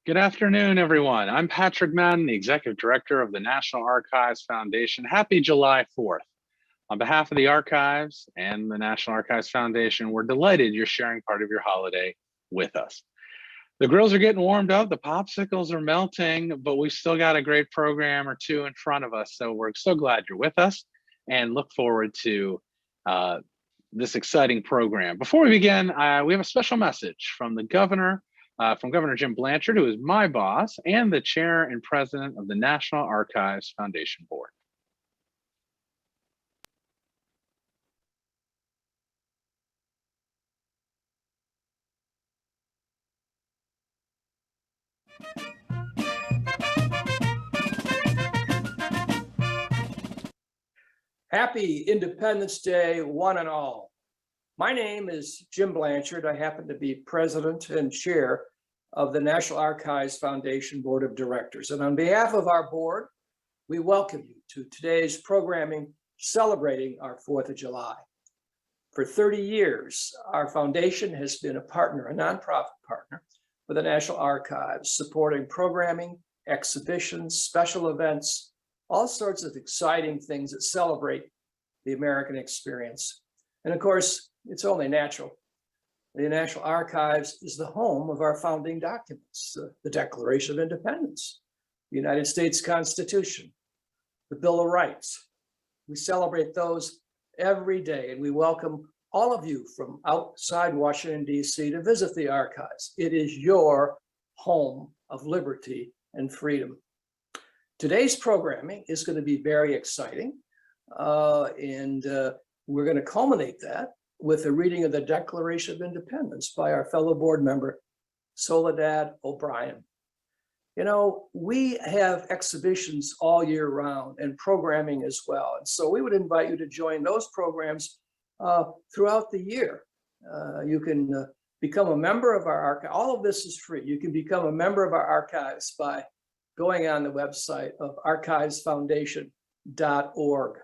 Good afternoon, everyone. I'm Patrick Madden, the Executive Director of the National Archives Foundation. Happy July 4th. On behalf of the Archives and the National Archives Foundation, we're delighted you're sharing part of your holiday with us. The grills are getting warmed up, the popsicles are melting, but we've still got a great program or two in front of us. So we're so glad you're with us and look forward to this exciting program. Before we begin, we have a special message from the governor, from Governor Jim Blanchard, who is my boss and the chair and president of the National Archives Foundation Board. Happy Independence Day, one and all. My name is Jim Blanchard. I happen to be president and chair of the National Archives Foundation Board of Directors. And on behalf of our board, we welcome you to today's programming celebrating our 4th of July. For 30 years, our foundation has been a partner, a nonprofit partner with the National Archives, supporting programming, exhibitions, special events, all sorts of exciting things that celebrate the American experience. And of course, it's only natural. The National Archives is the home of our founding documents, the Declaration of Independence, the United States Constitution, the Bill of Rights. We celebrate those every day, and we welcome all of you from outside Washington, D.C. to visit the archives. It is your home of liberty and freedom. Today's programming is going to be very exciting, and we're going to culminate that with a reading of the Declaration of Independence by our fellow board member, Soledad O'Brien. You know, we have exhibitions all year round and programming as well. And so we would invite you to join those programs throughout the year. You can become a member of our archive. All of this is free. You can become a member of our archives by going on the website of archivesfoundation.org.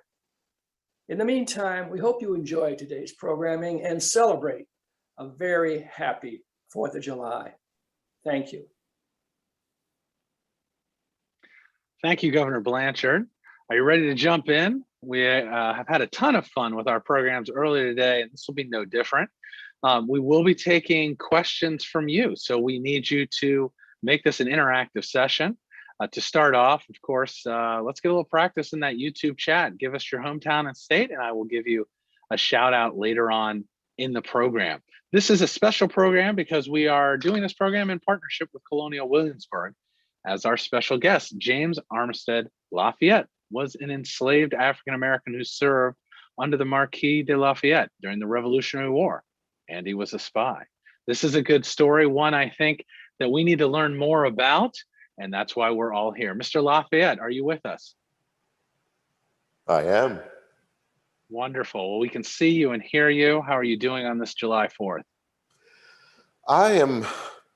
In the meantime, we hope you enjoy today's programming and celebrate a very happy 4th of July. Thank you. Thank you, Governor Blanchard. Are you ready to jump in? We have had a ton of fun with our programs earlier today, and this will be no different. We will be taking questions from you, so we need you to make this an interactive session. To start off, of course, let's get a little practice in that YouTube chat. Give us your hometown and state, and I will give you a shout out later on in the program. This is a special program because we are doing this program in partnership with Colonial Williamsburg. As our special guest, James Armistead Lafayette was an enslaved African-American who served under the Marquis de Lafayette during the Revolutionary War, and he was a spy. This is a good story, one I think that we need to learn more about, and that's why we're all here. Mr. Lafayette, are you with us? I am. Wonderful. Well, we can see you and hear you. How are you doing on this July 4th? I am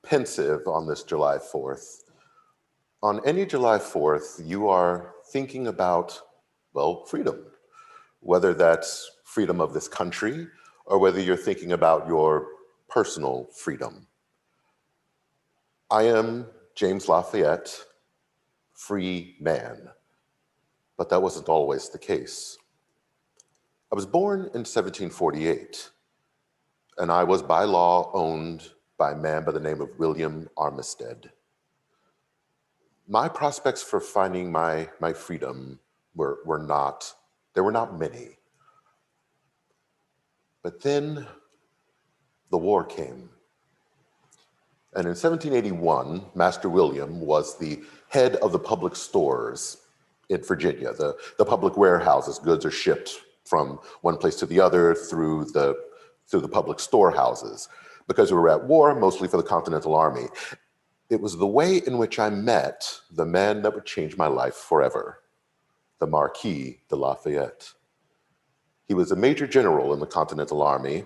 pensive on this July 4th. On any July 4th, you are thinking about, well, freedom, whether that's freedom of this country or whether you're thinking about your personal freedom. I am James Lafayette, free man, but that wasn't always the case. I was born in 1748, and I was by law owned by a man by the name of William Armistead. My prospects for finding my freedom were not many. But then the war came. And in 1781, Master William was the head of the public stores in Virginia, the public warehouses. Goods are shipped from one place to the other through the public storehouses. Because we were at war, mostly for the Continental Army. It was the way in which I met the man that would change my life forever, the Marquis de Lafayette. He was a major general in the Continental Army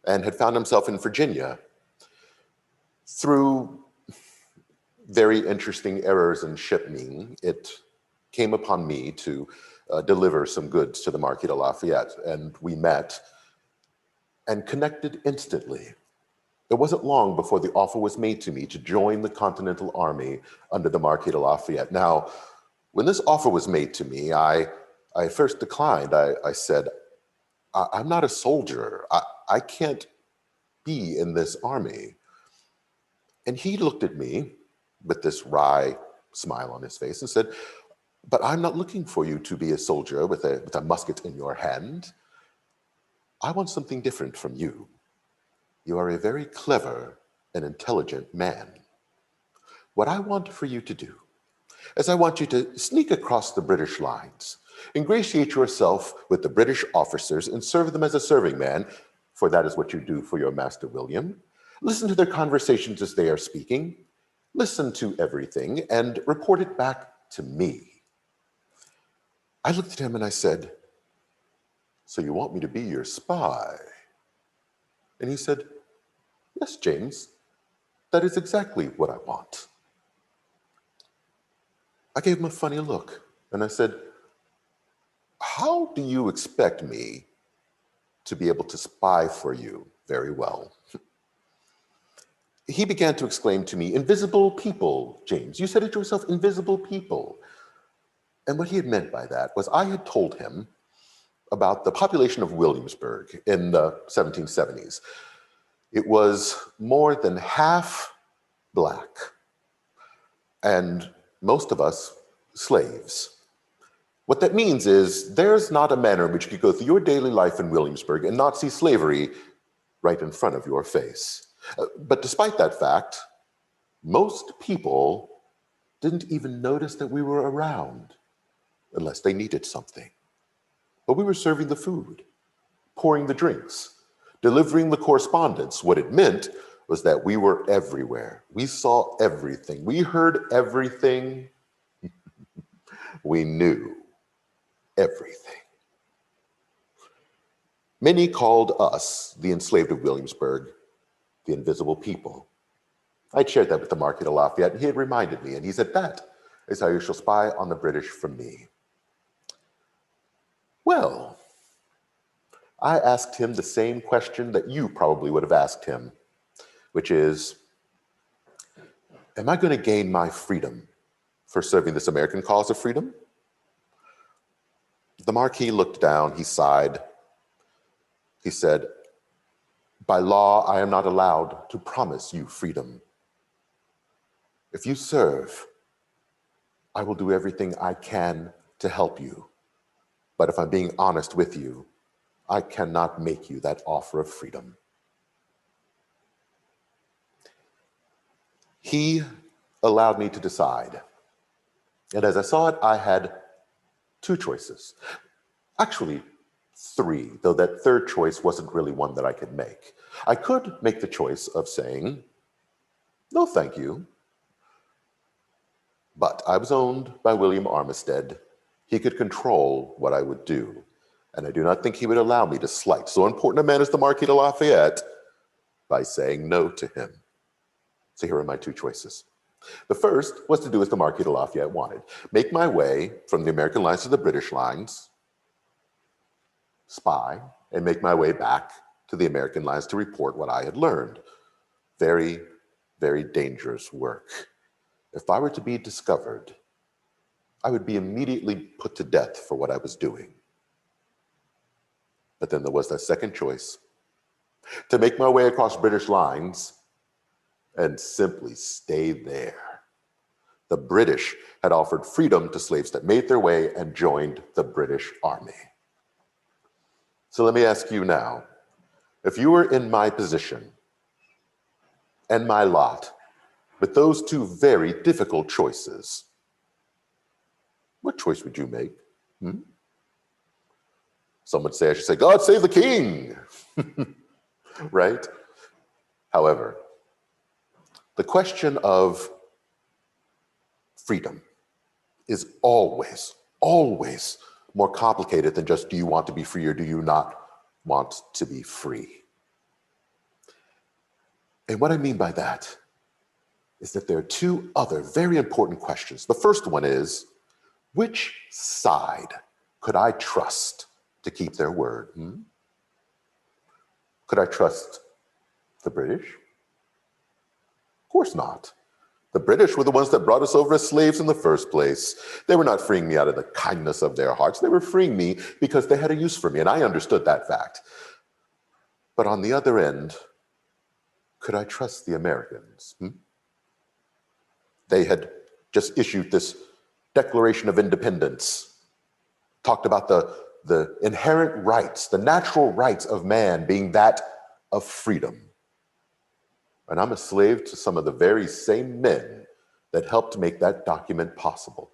and had found himself in Virginia. Through very interesting errors in shipping, it came upon me to deliver some goods to the Marquis de Lafayette, and we met and connected instantly. It wasn't long before the offer was made to me to join the Continental Army under the Marquis de Lafayette. Now, when this offer was made to me, I first declined. I said, I'm not a soldier. I can't be in this army. And he looked at me with this wry smile on his face and said, but I'm not looking for you to be a soldier with a musket in your hand. I want something different from you. You are a very clever and intelligent man. What I want for you to do is I want you to sneak across the British lines, ingratiate yourself with the British officers and serve them as a serving man, for that is what you do for your master William. Listen to their conversations as they are speaking, listen to everything, and report it back to me. I looked at him and I said, so you want me to be your spy? And he said, yes, James, that is exactly what I want. I gave him a funny look and I said, how do you expect me to be able to spy for you very well? He began to exclaim to me, invisible people, James. You said it yourself, invisible people. And what he had meant by that was I had told him about the population of Williamsburg in the 1770s. It was more than half Black, and most of us slaves. What that means is there's not a manner in which you could go through your daily life in Williamsburg and not see slavery right in front of your face. But despite that fact, most people didn't even notice that we were around unless they needed something. But we were serving the food, pouring the drinks, delivering the correspondence. What it meant was that we were everywhere. We saw everything. We heard everything. We knew everything. Many called us, the enslaved of Williamsburg, the invisible people. I'd shared that with the Marquis de Lafayette, and he had reminded me, and he said, that is how you shall spy on the British from me. Well, I asked him the same question that you probably would have asked him, which is, am I going to gain my freedom for serving this American cause of freedom? The Marquis looked down, he sighed. He said, by law, I am not allowed to promise you freedom. If you serve, I will do everything I can to help you. But if I'm being honest with you, I cannot make you that offer of freedom. He allowed me to decide. And as I saw it, I had two choices. Actually, three, though that third choice wasn't really one that I could make. I could make the choice of saying, no, thank you. But I was owned by William Armistead. He could control what I would do. And I do not think he would allow me to slight so important a man as the Marquis de Lafayette by saying no to him. So here are my two choices. The first was to do as the Marquis de Lafayette wanted, make my way from the American lines to the British lines, spy, and make my way back to the American lines to report what I had learned. Very, very dangerous work. If I were to be discovered, I would be immediately put to death for what I was doing. But then there was that second choice, to make my way across British lines and simply stay there. The British had offered freedom to slaves that made their way and joined the British Army. So let me ask you now, if you were in my position and my lot with those two very difficult choices, what choice would you make? Some would say I should say, God save the king, right? However, the question of freedom is always, always more complicated than just do you want to be free or do you not want to be free? And what I mean by that is that there are two other very important questions. The first one is, which side could I trust to keep their word? Could I trust the British course not. The British were the ones that brought us over as slaves in the first place. They were not freeing me out of the kindness of their hearts. They were freeing me because they had a use for me, and I understood that fact. But on the other end, could I trust the Americans? They had just issued this Declaration of Independence, talked about the inherent rights, the natural rights of man being that of freedom. And I'm a slave to some of the very same men that helped make that document possible.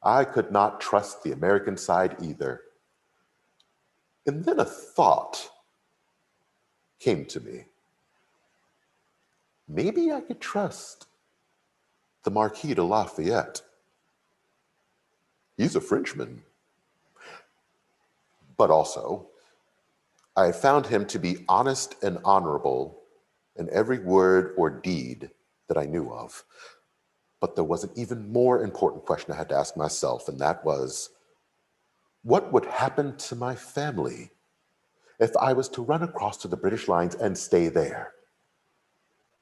I could not trust the American side either. And then a thought came to me. Maybe I could trust the Marquis de Lafayette. He's a Frenchman. But also, I found him to be honest and honorable in every word or deed that I knew of. But there was an even more important question I had to ask myself, and that was, what would happen to my family if I was to run across to the British lines and stay there?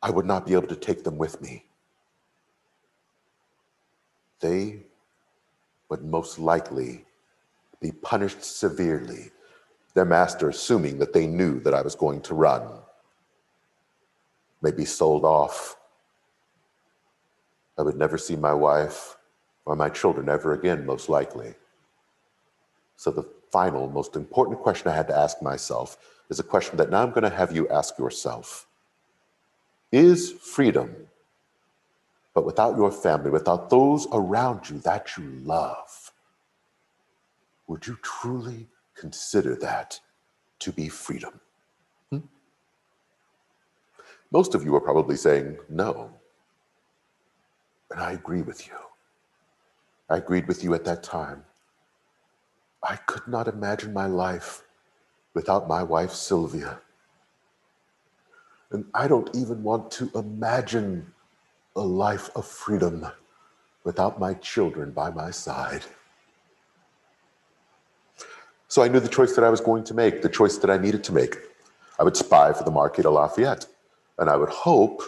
I would not be able to take them with me. They would most likely be punished severely, their master assuming that they knew that I was going to run, maybe sold off. I would never see my wife or my children ever again, most likely. So the final, most important question I had to ask myself is a question that now I'm going to have you ask yourself. Is freedom, but without your family, without those around you that you love, would you truly consider that to be freedom? Most of you are probably saying no. And I agree with you. I agreed with you at that time. I could not imagine my life without my wife, Sylvia. And I don't even want to imagine a life of freedom without my children by my side. So I knew the choice that I was going to make, the choice that I needed to make. I would spy for the Marquis de Lafayette, and I would hope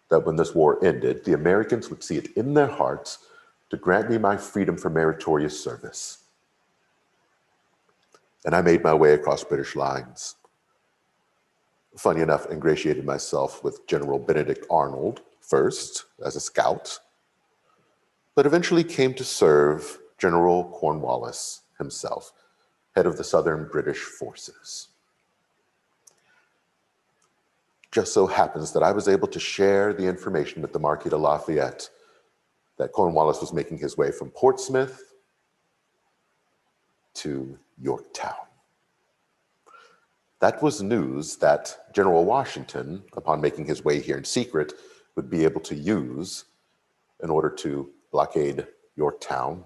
that when this war ended, the Americans would see it in their hearts to grant me my freedom for meritorious service. And I made my way across British lines. Funny enough, ingratiated myself with General Benedict Arnold first as a scout, but eventually came to serve General Cornwallis himself, head of the Southern British forces. Just so happens that I was able to share the information with the Marquis de Lafayette that Cornwallis was making his way from Portsmouth to Yorktown. That was news that General Washington, upon making his way here in secret, would be able to use in order to blockade Yorktown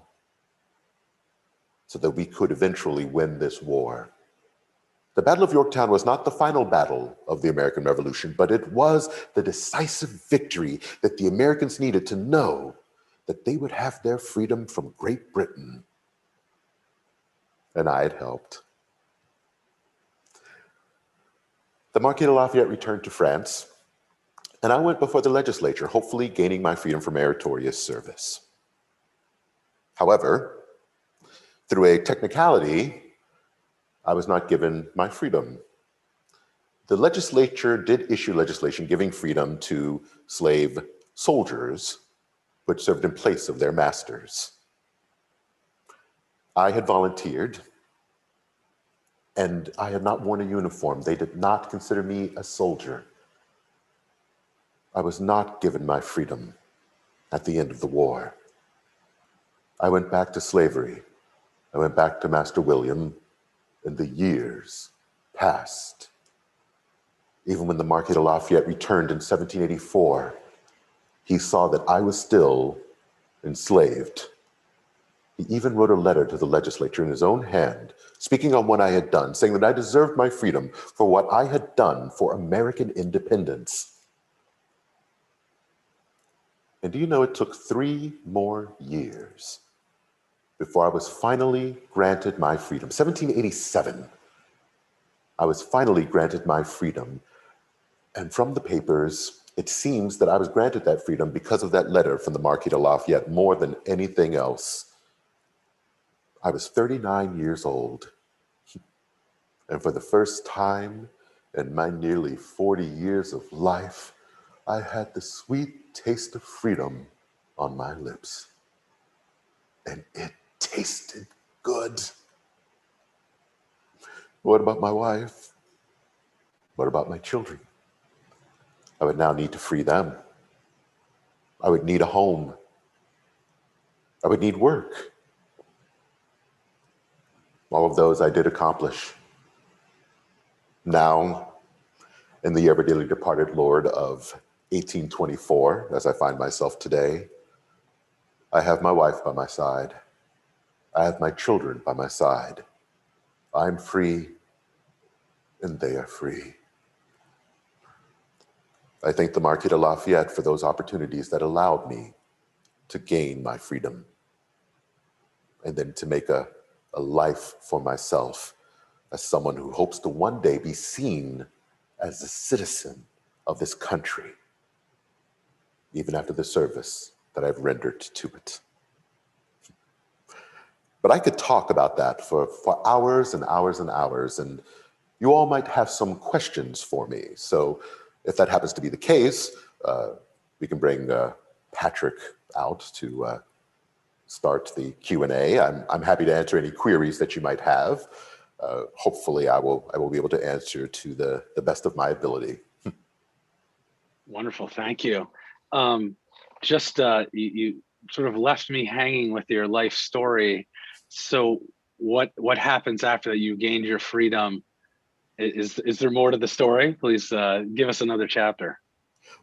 so that we could eventually win this war. The Battle of Yorktown was not the final battle of the American Revolution, but it was the decisive victory that the Americans needed to know that they would have their freedom from Great Britain. And I had helped. The Marquis de Lafayette returned to France, and I went before the legislature, hopefully gaining my freedom for meritorious service. However, through a technicality, I was not given my freedom. The legislature did issue legislation giving freedom to slave soldiers, which served in place of their masters. I had volunteered, and I had not worn a uniform. They did not consider me a soldier. I was not given my freedom at the end of the war. I went back to slavery. I went back to Master William, and the years passed. Even when the Marquis de Lafayette returned in 1784, he saw that I was still enslaved. He even wrote a letter to the legislature in his own hand, speaking on what I had done, saying that I deserved my freedom for what I had done for American independence. And do you know it took 3 more years before I was finally granted my freedom. 1787, I was finally granted my freedom. And from the papers, It seems that I was granted that freedom because of that letter from the Marquis de Lafayette more than anything else. I was 39 years old, and for the first time in my nearly 40 years of life, I had the sweet taste of freedom on my lips. And it tasted good. What about my wife? What about my children? I would now need to free them. I would need a home. I would need work. All of those I did accomplish. Now, in the year of our dearly departed Lord of 1824, as I find myself today, I have my wife by my side. I have my children by my side. I'm free, and they are free. I thank the Marquis de Lafayette for those opportunities that allowed me to gain my freedom and then to make a life for myself as someone who hopes to one day be seen as a citizen of this country, even after the service that I've rendered to it. But I could talk about that for hours and hours and hours, and you all might have some questions for me. So if that happens to be the case, we can bring Patrick out to start the Q&A. I'm happy to answer any queries that you might have. Hopefully I will be able to answer to the best of my ability. Wonderful, thank you. You sort of left me hanging with your life story. So what happens after that you gained your freedom? Is there more to the story? Please give us another chapter.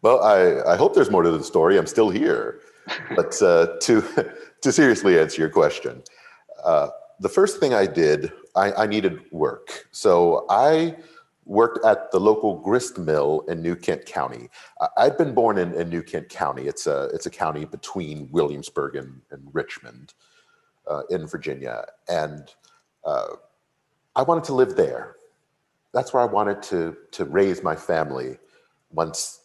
Well, I hope there's more to the story. I'm still here. But to seriously answer your question, the first thing I did, I needed work. So I worked at the local grist mill in New Kent County. I'd been born in New Kent County. It's a county between Williamsburg and Richmond in Virginia. And I wanted to live there. That's where I wanted to raise my family once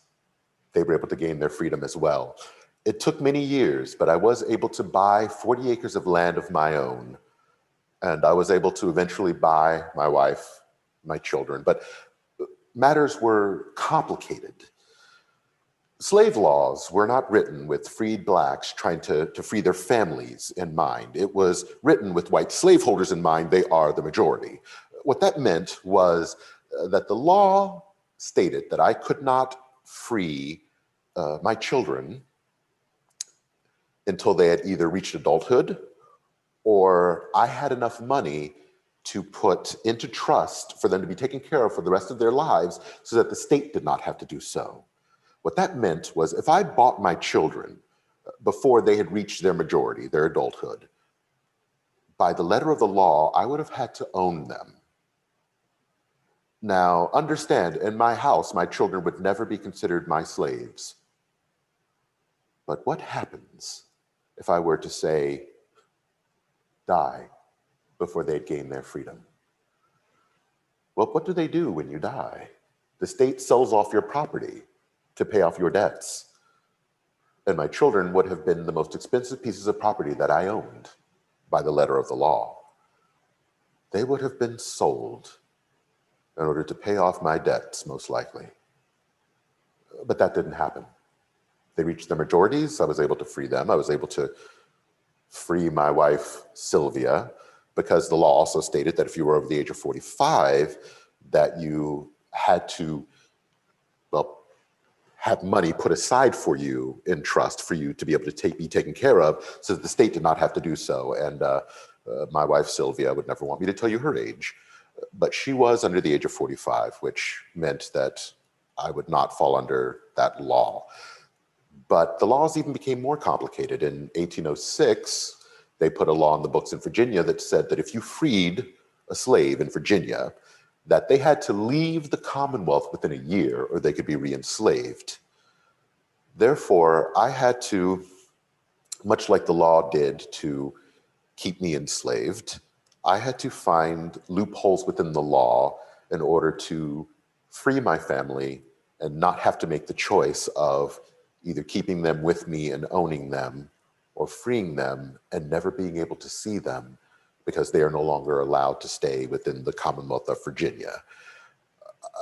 they were able to gain their freedom as well. It took many years, but I was able to buy 40 acres of land of my own. And I was able to eventually buy my wife, my children, but matters were complicated. Slave laws were not written with freed blacks trying to free their families in mind. It was written with white slaveholders in mind. They are the majority. What that meant was that the law stated that I could not free my children until they had either reached adulthood or I had enough money to put into trust for them to be taken care of for the rest of their lives so that the state did not have to do so. What that meant was if I bought my children before they had reached their majority, their adulthood, by the letter of the law, I would have had to own them. Now, understand, in my house, my children would never be considered my slaves. But what happens if I were to say, die before they'd gain their freedom? Well, what do they do when you die? The state sells off your property to pay off your debts. And my children would have been the most expensive pieces of property that I owned by the letter of the law. They would have been sold in order to pay off my debts, most likely. But that didn't happen. They reached their majorities. I was able to free them. I was able to free my wife, Sylvia, because the law also stated that if you were over the age of 45, that you had to, well, have money put aside for you in trust for you to be able to be taken care of so that the state did not have to do so. And my wife, Sylvia, would never want me to tell you her age, but she was under the age of 45, which meant that I would not fall under that law. But the laws even became more complicated. In 1806, they put a law in the books in Virginia that said that if you freed a slave in Virginia, that they had to leave the Commonwealth within a year or they could be re-enslaved. Therefore, I had to, much like the law did to keep me enslaved, I had to find loopholes within the law in order to free my family and not have to make the choice of either keeping them with me and owning them or freeing them and never being able to see them because they are no longer allowed to stay within the Commonwealth of Virginia.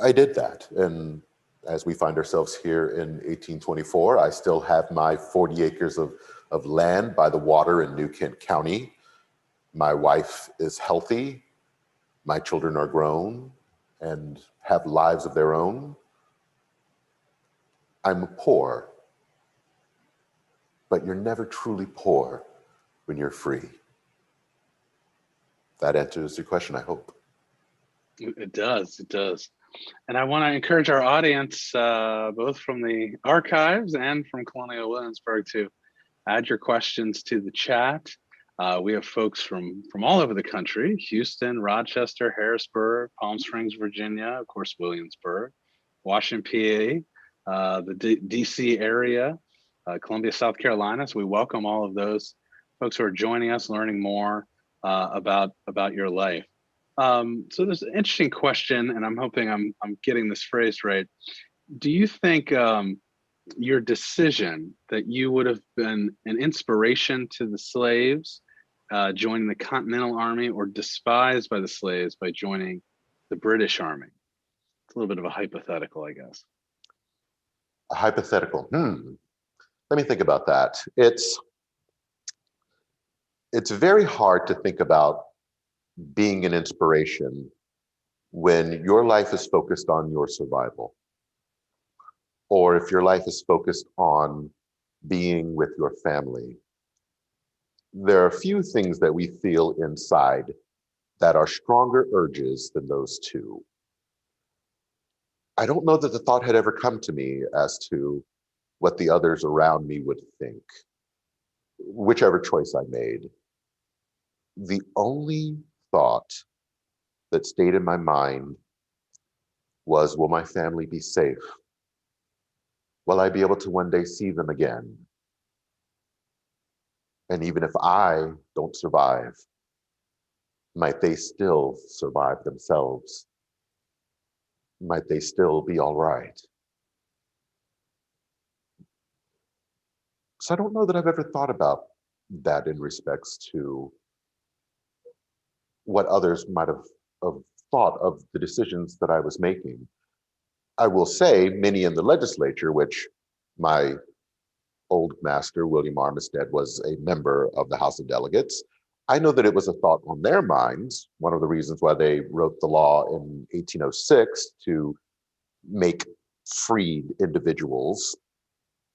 I did that. And as we find ourselves here in 1824, I still have my 40 acres of land by the water in New Kent County. My wife is healthy. My children are grown and have lives of their own. I'm poor, but you're never truly poor when you're free. That answers your question, I hope. It does. It does. And I want to encourage our audience, both from the archives and from Colonial Williamsburg, to add your questions to the chat. We have folks from all over the country: Houston, Rochester, Harrisburg, Palm Springs, Virginia, of course, Williamsburg, Washington, PA, the DC area, Columbia, South Carolina. So we welcome all of those folks who are joining us, learning more about your life. So there's an interesting question, and I'm hoping I'm getting this phrased right. Do you think your decision that you would have been an inspiration to the slaves joining the Continental Army, or despised by the slaves by joining the British Army? It's a little bit of a hypothetical, I guess. A hypothetical. Let me think about that. It's very hard to think about being an inspiration when your life is focused on your survival, or if your life is focused on being with your family. There are a few things that we feel inside that are stronger urges than those two. I don't know that the thought had ever come to me as to what the others around me would think, whichever choice I made. The only thought that stayed in my mind was, will my family be safe? Will I be able to one day see them again? And even if I don't survive, might they still survive themselves? Might they still be all right? So I don't know that I've ever thought about that in respects to what others might have thought of the decisions that I was making. I will say many in the legislature, which my old master, William Armistead, was a member of the House of Delegates. I know that it was a thought on their minds. One of the reasons why they wrote the law in 1806 to make freed individuals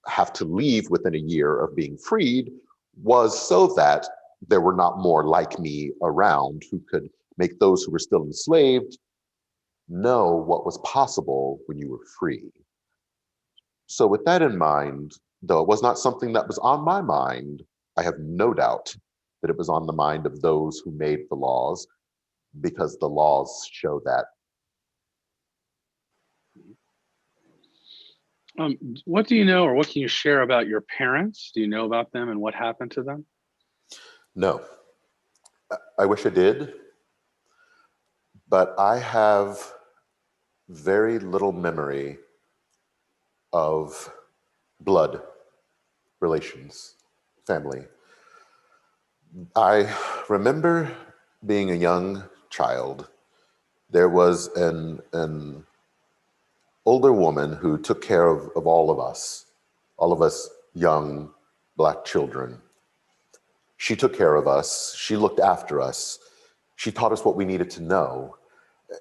have to leave within a year of being freed was so that there were not more like me around who could make those who were still enslaved know what was possible when you were free. So with that in mind, though it was not something that was on my mind, I have no doubt that it was on the mind of those who made the laws, because the laws show that. What do you know, or what can you share about your parents? Do you know about them and what happened to them? No, I wish I did, but I have very little memory of blood relations, family. I remember being a young child. There was an older woman who took care of all of us young Black children. She took care of us. She looked after us. She taught us what we needed to know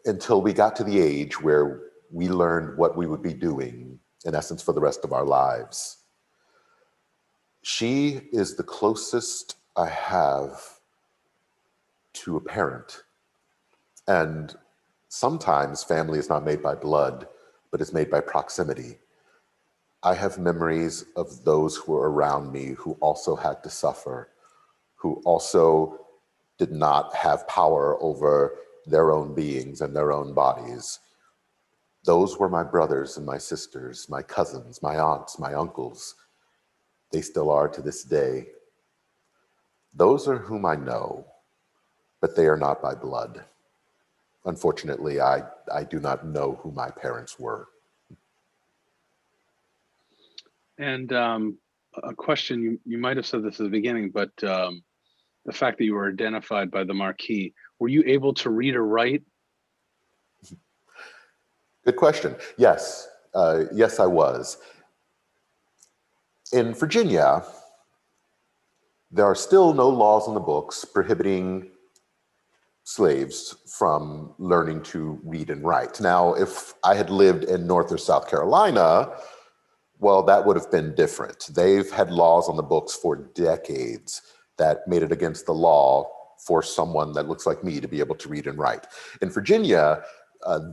until we got to the age where we learned what we would be doing, in essence, for the rest of our lives. She is the closest I have to a parent. And sometimes family is not made by blood, but it's made by proximity. I have memories of those who were around me who also had to suffer, who also did not have power over their own beings and their own bodies. Those were my brothers and my sisters, my cousins, my aunts, my uncles. They still are to this day. Those are whom I know, but they are not by blood. Unfortunately, I do not know who my parents were. And a question, you might have said this at the beginning, but the fact that you were identified by the marquee, were you able to read or write? Good question. Yes, yes, I was. In Virginia, there are still no laws on the books prohibiting slaves from learning to read and write. Now, if I had lived in North or South Carolina, well, that would have been different. They've had laws on the books for decades that made it against the law for someone that looks like me to be able to read and write. In Virginia,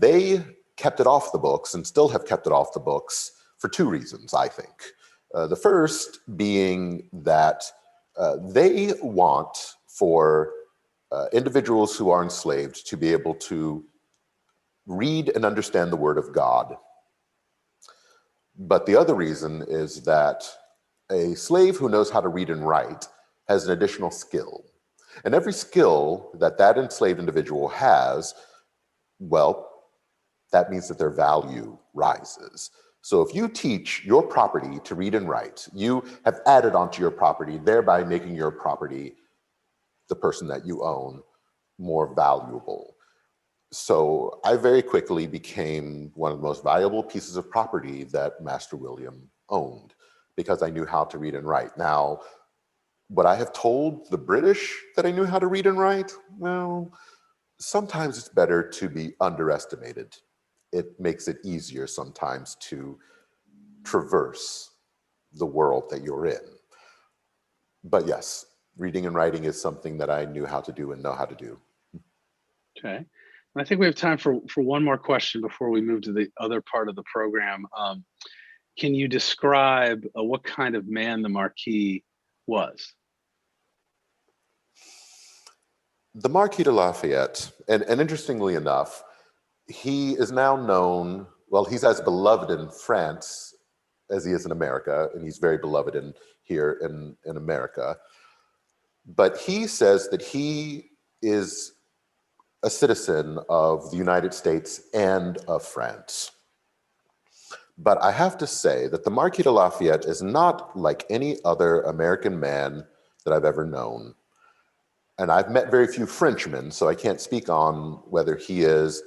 they kept it off the books and still have kept it off the books for two reasons, I think. The first being that they want for individuals who are enslaved to be able to read and understand the Word of God. But the other reason is that a slave who knows how to read and write has an additional skill. And every skill that that enslaved individual has, well, that means that their value rises. So if you teach your property to read and write, you have added onto your property, thereby making your property, the person that you own, more valuable. So I very quickly became one of the most valuable pieces of property that Master William owned because I knew how to read and write. Now, would I have told the British that I knew how to read and write? Well, sometimes it's better to be underestimated. It makes it easier sometimes to traverse the world that you're in. But yes, reading and writing is something that I knew how to do and know how to do. Okay. And I think we have time for one more question before we move to the other part of the program. Can you describe what kind of man the Marquis was? The Marquis de Lafayette, and interestingly enough, he is now known, well, he's as beloved in France as he is in America, and he's very beloved here in America. But he says that he is a citizen of the United States and of France. But I have to say that the Marquis de Lafayette is not like any other American man that I've ever known. And I've met very few Frenchmen, so I can't speak on whether he is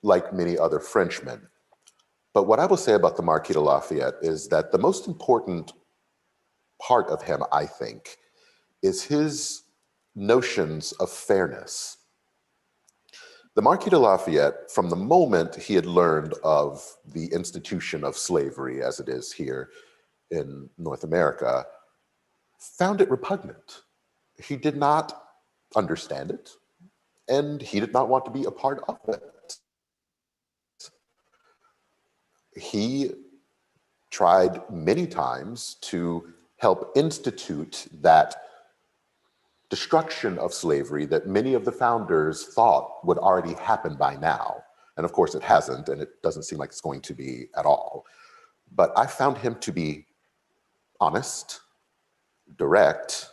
like many other Frenchmen. But what I will say about the Marquis de Lafayette is that the most important part of him, I think, is his notions of fairness. The Marquis de Lafayette, from the moment he had learned of the institution of slavery as it is here in North America, found it repugnant. He did not understand it, and he did not want to be a part of it. He tried many times to help institute that destruction of slavery that many of the founders thought would already happen by now. And of course it hasn't, and it doesn't seem like it's going to be at all. But I found him to be honest, direct.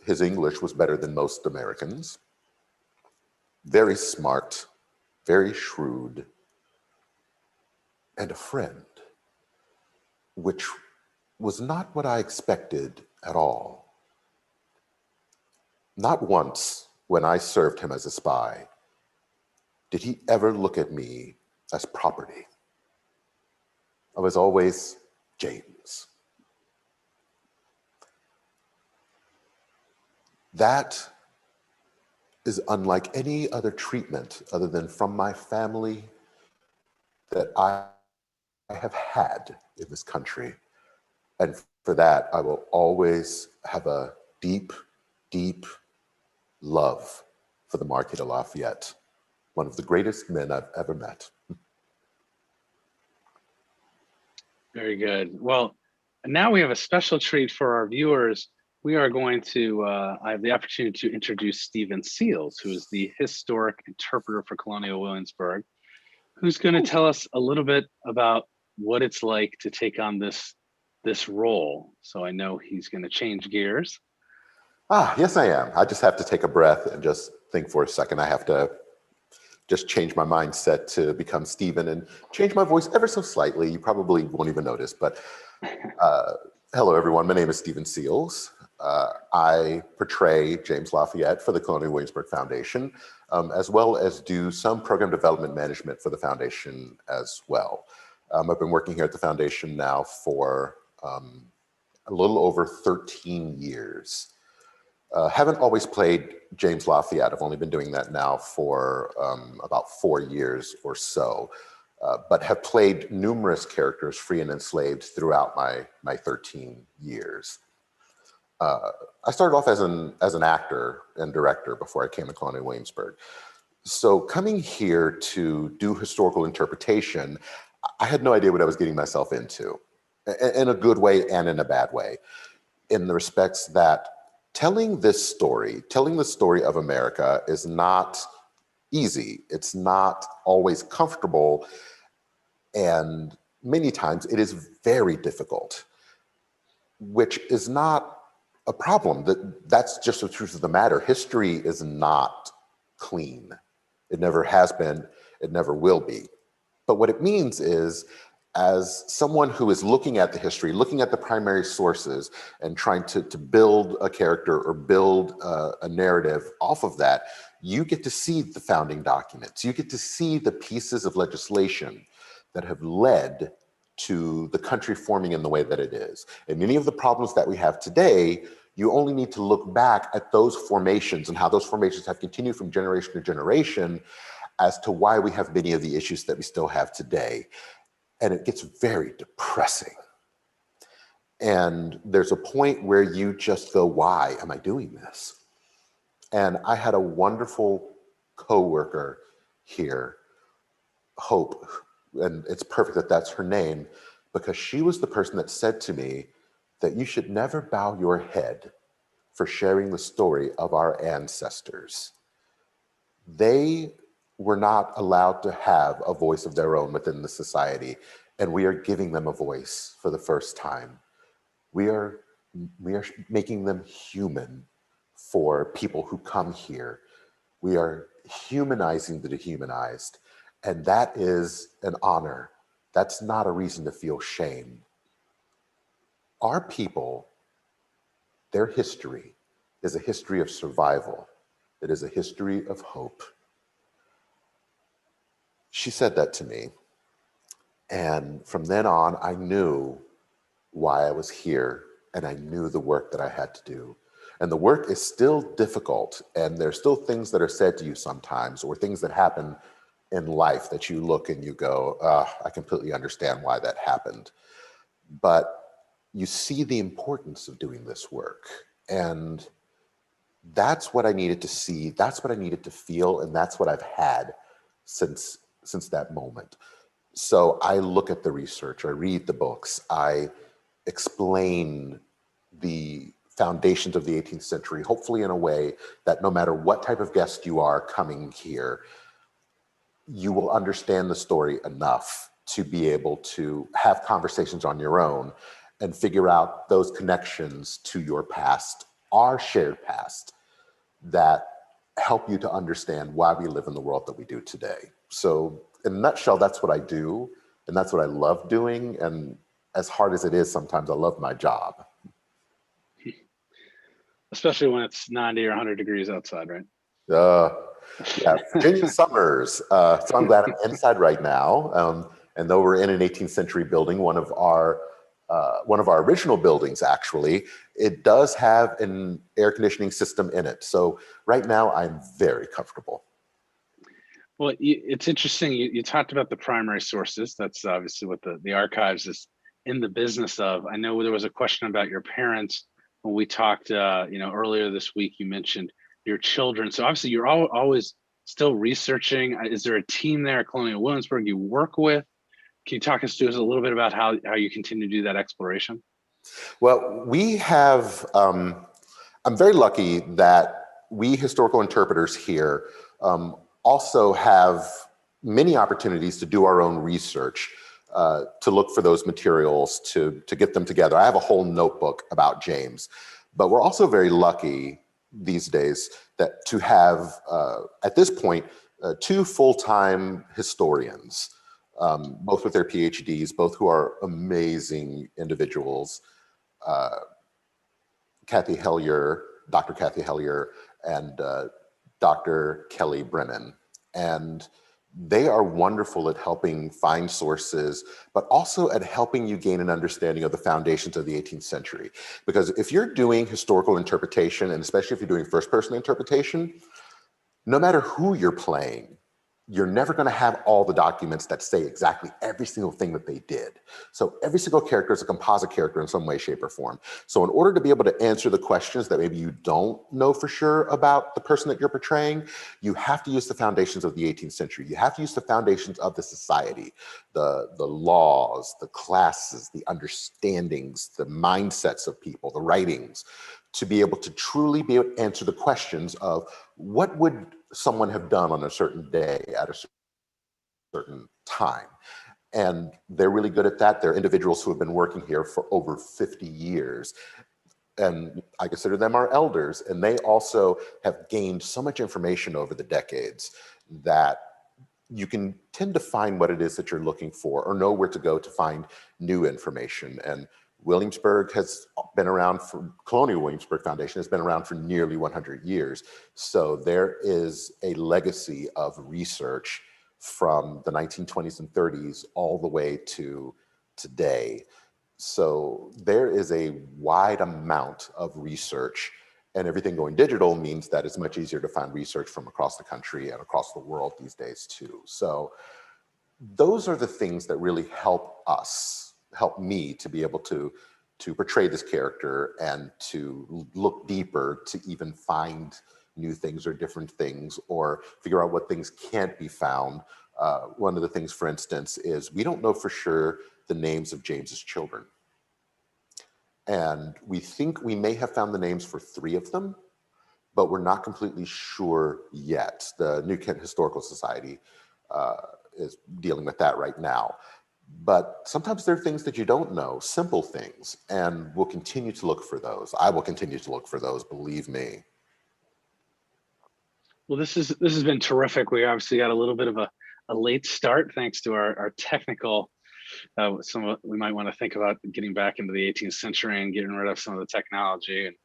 His English was better than most Americans. Very smart, very shrewd, and a friend, which was not what I expected at all. Not once, when I served him as a spy, did he ever look at me as property. I was always James. That is unlike any other treatment other than from my family that I have had in this country. And for that, I will always have a deep, deep love for the Marquis de Lafayette, one of the greatest men I've ever met. Very good. Well, now we have a special treat for our viewers. We are going to, I have the opportunity to introduce Stephen Seals, who is the historic interpreter for Colonial Williamsburg, who's going to tell us a little bit about what it's like to take on this role. So I know he's going to change gears. Yes, I am. I just have to take a breath and just think for a second. I have to just change my mindset to become Stephen and change my voice ever so slightly. You probably won't even notice, but hello everyone, my name is Stephen Seals. I portray James Lafayette for the Colonial Williamsburg Foundation, as well as do some program development management for the foundation as well. I've been working here at the foundation now for a little over 13 years. Haven't always played James Lafayette. I've only been doing that now for about 4 years or so, but have played numerous characters, free and enslaved, throughout my 13 years. I started off as an actor and director before I came to Colonial Williamsburg. So coming here to do historical interpretation, I had no idea what I was getting myself into, in a good way and in a bad way, in the respects that telling the story of America is not easy. It's not always comfortable. And many times it is very difficult, which is not a problem. That's just the truth of the matter. History is not clean. It never has been. It never will be. But what it means is, as someone who is looking at the history, looking at the primary sources and trying to build a character or build a narrative off of that, you get to see the founding documents. You get to see the pieces of legislation that have led to the country forming in the way that it is. And many of the problems that we have today, you only need to look back at those formations and how those formations have continued from generation to generation as to why we have many of the issues that we still have today. And it gets very depressing. And there's a point where you just go, why am I doing this? And I had a wonderful coworker here, Hope, and it's perfect that that's her name, because she was the person that said to me that you should never bow your head for sharing the story of our ancestors. They were not allowed to have a voice of their own within the society, and we are giving them a voice for the first time. We are making them human for people who come here. We are humanizing the dehumanized, and that is an honor. That's not a reason to feel shame. Our people, their history is a history of survival. It is a history of hope. She said that to me. And from then on, I knew why I was here, and I knew the work that I had to do. And the work is still difficult, and there's still things that are said to you sometimes, or things that happen in life that you look and you go, I completely understand why that happened. But you see the importance of doing this work. And that's what I needed to see, that's what I needed to feel, and that's what I've had since that moment. So I look at the research, I read the books, I explain the foundations of the 18th century, hopefully in a way that no matter what type of guest you are coming here, you will understand the story enough to be able to have conversations on your own and figure out those connections to your past, our shared past, that help you to understand why we live in the world that we do today. So in a nutshell, that's what I do, and that's what I love doing. And as hard as it is, sometimes I love my job. Especially when it's 90 or 100 degrees outside, right? Yeah, Virginia summers. So I'm glad I'm inside right now. And though we're in an 18th century building, one of our original buildings, actually, it does have an air conditioning system in it. So right now I'm very comfortable. Well, it's interesting. You talked about the primary sources. That's obviously what the archives is in the business of. I know there was a question about your parents when we talked, earlier this week. You mentioned your children. So obviously, you're always still researching. Is there a team there at Colonial Williamsburg you work with? Can you talk us to us a little bit about how you continue to do that exploration? Well, we have. I'm very lucky that we historical interpreters here also have many opportunities to do our own research, to look for those materials, to get them together. I have a whole notebook about James, but we're also very lucky these days that to have, at this point, two full-time historians, both with their PhDs, both who are amazing individuals, Dr. Kathy Hellier, and Dr. Kelly Brennan. And they are wonderful at helping find sources, but also at helping you gain an understanding of the foundations of the 18th century. Because if you're doing historical interpretation, and especially if you're doing first-person interpretation, no matter who you're playing, you're never going to have all the documents that say exactly every single thing that they did. So every single character is a composite character in some way, shape, or form. So in order to be able to answer the questions that maybe you don't know for sure about the person that you're portraying, you have to use the foundations of the 18th century. You have to use the foundations of the society, the laws, the classes, the understandings, the mindsets of people, the writings, to be able to truly be able to answer the questions of what would someone have done on a certain day at a certain time. And they're really good at that. They're individuals who have been working here for over 50 years. And I consider them our elders. And they also have gained so much information over the decades that you can tend to find what it is that you're looking for or know where to go to find new information. And Williamsburg has been around for, Colonial Williamsburg Foundation has been around for nearly 100 years. So there is a legacy of research from the 1920s and 30s all the way to today. So there is a wide amount of research, and everything going digital means that it's much easier to find research from across the country and across the world these days too. So those are the things that really help me to be able to portray this character and to look deeper, to even find new things or different things, or figure out what things can't be found. One of the things, for instance, is we don't know for sure the names of James's children. And we think we may have found the names for 3 of them, but we're not completely sure yet. The New Kent Historical Society is dealing with that right now. But sometimes there are things that you don't know, simple things, and we'll continue to look for those. I will continue to look for those, believe me. Well, this has been terrific. We obviously got a little bit of a late start thanks to our technical. We might want to think about getting back into the 18th century and getting rid of some of the technology and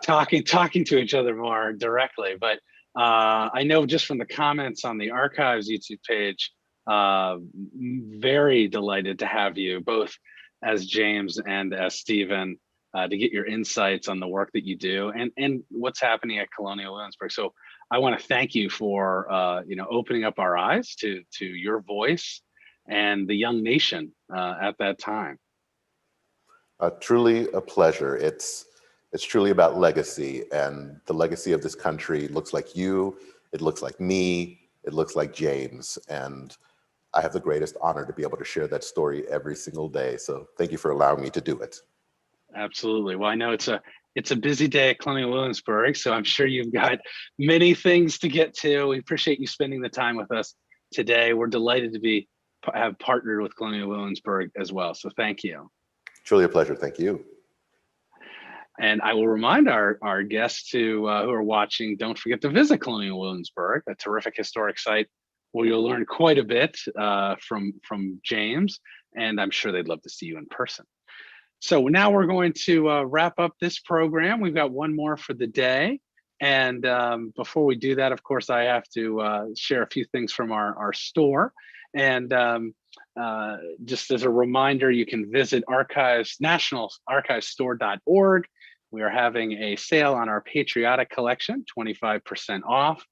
talking to each other more directly. But I know just from the comments on the Archives YouTube page, very delighted to have you both as James and as Stephen to get your insights on the work that you do and what's happening at Colonial Williamsburg. So I want to thank you for opening up our eyes to your voice and the young nation at that time. Truly a pleasure. It's truly about legacy, and the legacy of this country looks like you, it looks like me, it looks like James, and I have the greatest honor to be able to share that story every single day. So thank you for allowing me to do it. Absolutely. Well, I know it's a busy day at Colonial Williamsburg, so I'm sure you've got many things to get to. We appreciate you spending the time with us today. We're delighted to have partnered with Colonial Williamsburg as well. So thank you. Truly a pleasure. Thank you. And I will remind our guests who are watching, don't forget to visit Colonial Williamsburg, a terrific historic site where you'll learn quite a bit from James, and I'm sure they'd love to see you in person. So now we're going to wrap up this program. We've got one more for the day. And before we do that, of course, I have to share a few things from our store. And just as a reminder, you can visit nationalarchivesstore.org. We are having a sale on our patriotic collection, 25% off.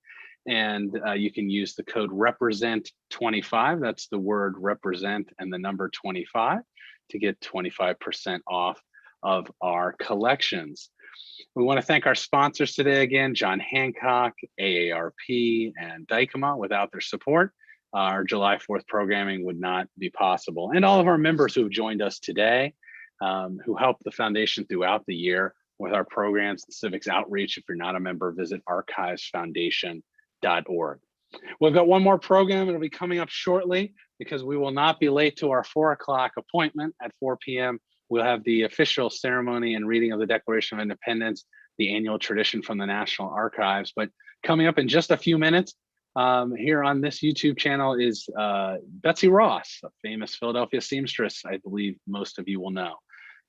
And you can use the code REPRESENT25. That's the word represent and the number 25 to get 25% off of our collections. We want to thank our sponsors today again, John Hancock, AARP, and Dykema. Without their support, our July 4th programming would not be possible. And all of our members who have joined us today, who help the foundation throughout the year with our programs, the civics outreach. If you're not a member, visit archivesfoundation.org. We've got one more program. It'll be coming up shortly because we will not be late to our 4 o'clock appointment at 4 p.m. We'll have the official ceremony and reading of the Declaration of Independence, the annual tradition from the National Archives. But coming up in just a few minutes, here on this YouTube channel is Betsy Ross, a famous Philadelphia seamstress, I believe most of you will know.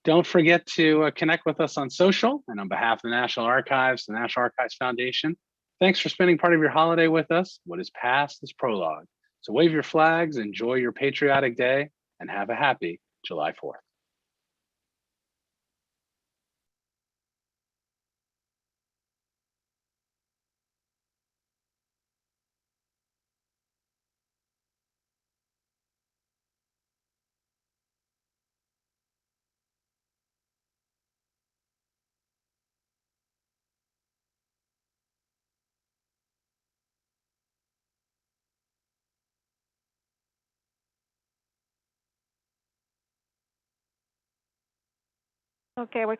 Don't forget to connect with us on social, and on behalf of the National Archives, the National Archives Foundation, thanks for spending part of your holiday with us. What is past is prologue. So wave your flags, enjoy your patriotic day, and have a happy July 4th. Okay, we're